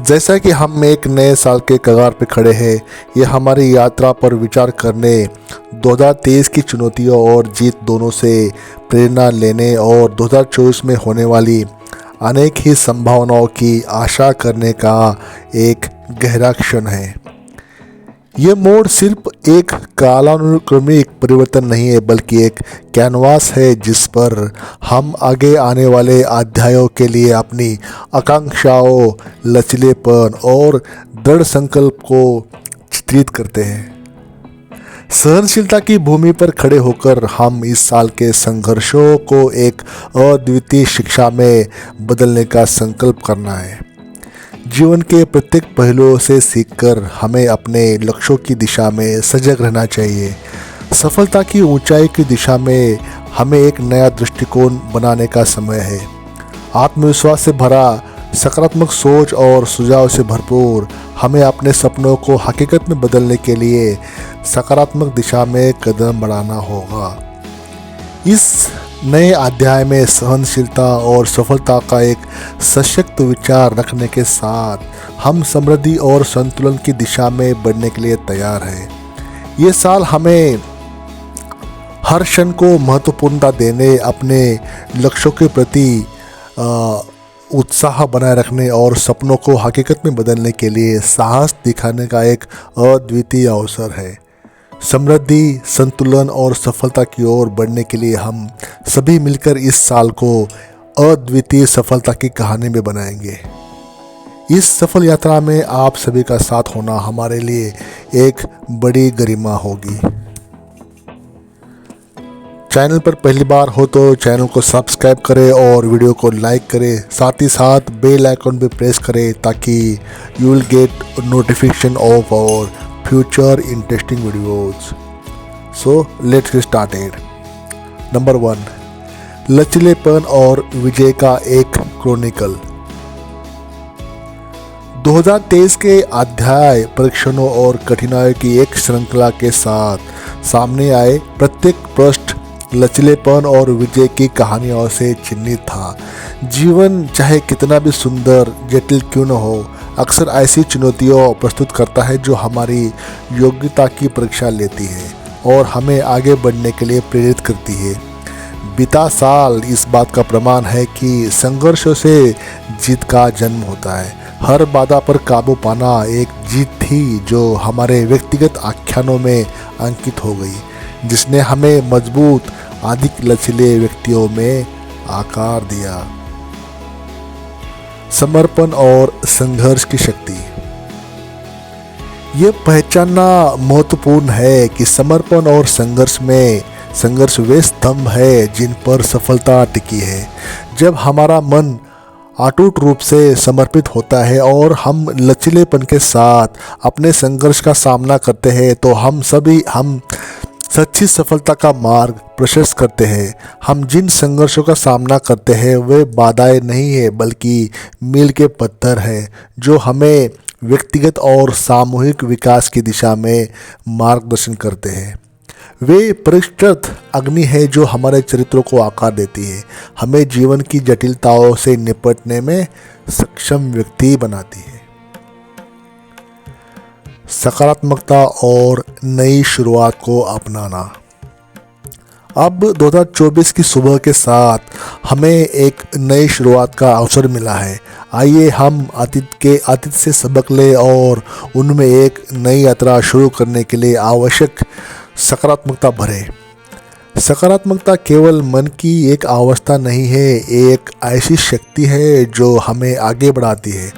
जैसा कि हम एक नए साल के कगार पे खड़े हैं, ये हमारी यात्रा पर विचार करने 2023 की चुनौतियों और जीत दोनों से प्रेरणा लेने और 2024 में होने वाली अनेक ही संभावनाओं की आशा करने का एक गहरा क्षण है। ये मोड़ सिर्फ एक कालानुक्रमिक परिवर्तन नहीं है, बल्कि एक कैनवास है जिस पर हम आगे आने वाले अध्यायों के लिए अपनी आकांक्षाओं, लचीलेपन और दृढ़ संकल्प को चित्रित करते हैं। सहनशीलता की भूमि पर खड़े होकर हम इस साल के संघर्षों को एक अद्वितीय शिक्षा में बदलने का संकल्प करना है। जीवन के प्रत्येक पहलुओं से सीखकर हमें अपने लक्ष्यों की दिशा में सजग रहना चाहिए। सफलता की ऊंचाई की दिशा में हमें एक नया दृष्टिकोण बनाने का समय है। आत्मविश्वास से भरा, सकारात्मक सोच और सुझाव से भरपूर हमें अपने सपनों को हकीकत में बदलने के लिए सकारात्मक दिशा में कदम बढ़ाना होगा। इस नए अध्याय में सहनशीलता और सफलता का एक सशक्त विचार रखने के साथ हम समृद्धि और संतुलन की दिशा में बढ़ने के लिए तैयार हैं। ये साल हमें हर क्षण को महत्वपूर्णता देने, अपने लक्ष्यों के प्रति उत्साह बनाए रखने और सपनों को हकीकत में बदलने के लिए साहस दिखाने का एक अद्वितीय अवसर है। समृद्धि, संतुलन और सफलता की ओर बढ़ने के लिए हम सभी मिलकर इस साल को अद्वितीय सफलता की कहानी में बनाएंगे। इस सफल यात्रा में आप सभी का साथ होना हमारे लिए एक बड़ी गरिमा होगी। चैनल पर पहली बार हो तो चैनल को सब्सक्राइब करें और वीडियो को लाइक करें। साथ ही साथ बेल आइकन भी प्रेस करें ताकि you will get notification of our future interesting videos. So let's get started. Number 1, लचीलेपन और विजय का एक क्रॉनिकल। 2023 के अध्याय परीक्षणों और कठिनाइयों की एक श्रृंखला के साथ सामने आए। प्रत्येक पृष्ठ लचीलेपन और विजय की कहानियों से चिन्हित था। जीवन चाहे कितना भी सुंदर, जटिल क्यों न हो, अक्सर ऐसी चुनौतियों प्रस्तुत करता है जो हमारी योग्यता की परीक्षा लेती है और हमें आगे बढ़ने के लिए प्रेरित करती है। बीता साल इस बात का प्रमाण है कि संघर्षों से जीत का जन्म होता है। हर बाधा पर काबू पाना एक जीत थी जो हमारे व्यक्तिगत आख्यानों में अंकित हो गई, जिसने हमें मजबूत, अधिक लचीले व्यक्तियों में आकार दिया। समर्पण और संघर्ष की शक्ति। ये पहचानना महत्वपूर्ण है कि समर्पण और संघर्ष वे स्तंभ है जिन पर सफलता टिकी है। जब हमारा मन अटूट रूप से समर्पित होता है और हम लचीलेपन के साथ अपने संघर्ष का सामना करते हैं तो हम सच्ची सफलता का मार्ग प्रशस्त करते हैं। हम जिन संघर्षों का सामना करते हैं वे बाधाएं नहीं है, बल्कि मील के पत्थर हैं जो हमें व्यक्तिगत और सामूहिक विकास की दिशा में मार्गदर्शन करते हैं। वे परिष्कृत अग्नि है जो हमारे चरित्रों को आकार देती है, हमें जीवन की जटिलताओं से निपटने में सक्षम व्यक्ति बनाती है। सकारात्मकता और नई शुरुआत को अपनाना। अब 2024 की सुबह के साथ हमें एक नई शुरुआत का अवसर मिला है। आइए हम अतीत से सबक लें और उनमें एक नई यात्रा शुरू करने के लिए आवश्यक सकारात्मकता भरें। सकारात्मकता केवल मन की एक अवस्था नहीं है, एक ऐसी शक्ति है जो हमें आगे बढ़ाती है।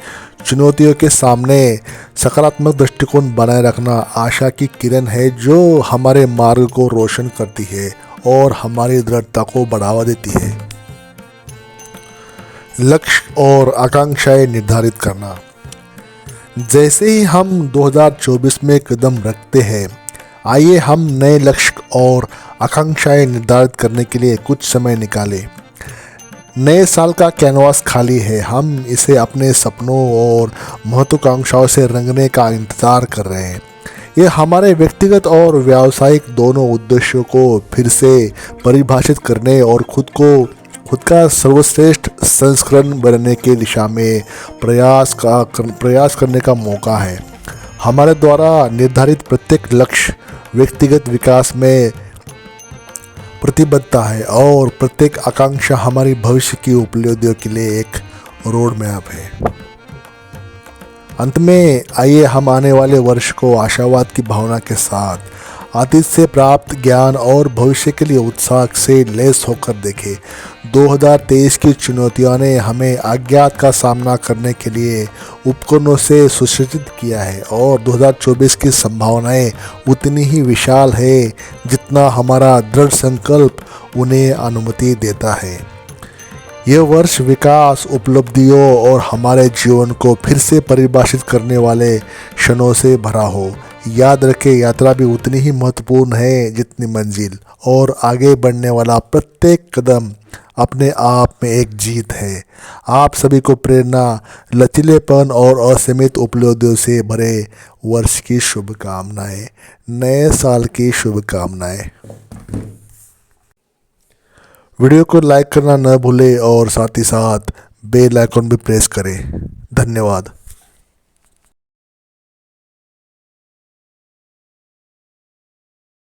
चुनौतियों के सामने सकारात्मक दृष्टिकोण बनाए रखना आशा की किरण है जो हमारे मार्ग को रोशन करती है और हमारी दृढ़ता को बढ़ावा देती है। लक्ष्य और आकांक्षाएं निर्धारित करना। जैसे ही हम 2024 में कदम रखते हैं, आइए हम नए लक्ष्य और आकांक्षाएं निर्धारित करने के लिए कुछ समय निकालें। नए साल का कैनवास खाली है, हम इसे अपने सपनों और महत्वाकांक्षाओं से रंगने का इंतज़ार कर रहे हैं। ये हमारे व्यक्तिगत और व्यावसायिक दोनों उद्देश्यों को फिर से परिभाषित करने और खुद खुद का सर्वश्रेष्ठ संस्करण बनने की दिशा में प्रयास करने का मौका है। हमारे द्वारा निर्धारित प्रत्येक लक्ष्य व्यक्तिगत विकास में प्रतिबद्धता है और प्रत्येक आकांक्षा हमारी भविष्य की उपलब्धियों के लिए एक रोड मैप है। अंत में आइए हम आने वाले वर्ष को आशावाद की भावना के साथ अतीत से प्राप्त ज्ञान और भविष्य के लिए उत्साह से लैस होकर देखें। 2023 की चुनौतियों ने हमें अज्ञात का सामना करने के लिए उपकरणों से सुसज्जित किया है और 2024 की संभावनाएं उतनी ही विशाल है जितना हमारा दृढ़ संकल्प उन्हें अनुमति देता है। यह वर्ष विकास, उपलब्धियों और हमारे जीवन को फिर से परिभाषित करने वाले क्षणों से भरा हो। याद रखें, यात्रा भी उतनी ही महत्वपूर्ण है जितनी मंजिल, और आगे बढ़ने वाला प्रत्येक कदम अपने आप में एक जीत है। आप सभी को प्रेरणा, लचीलेपन और असीमित उपलब्धियों से भरे वर्ष की शुभकामनाएं, नए साल की शुभकामनाएं। वीडियो को लाइक करना न भूलें और साथ ही साथ बेल आइकन भी प्रेस करें। धन्यवाद।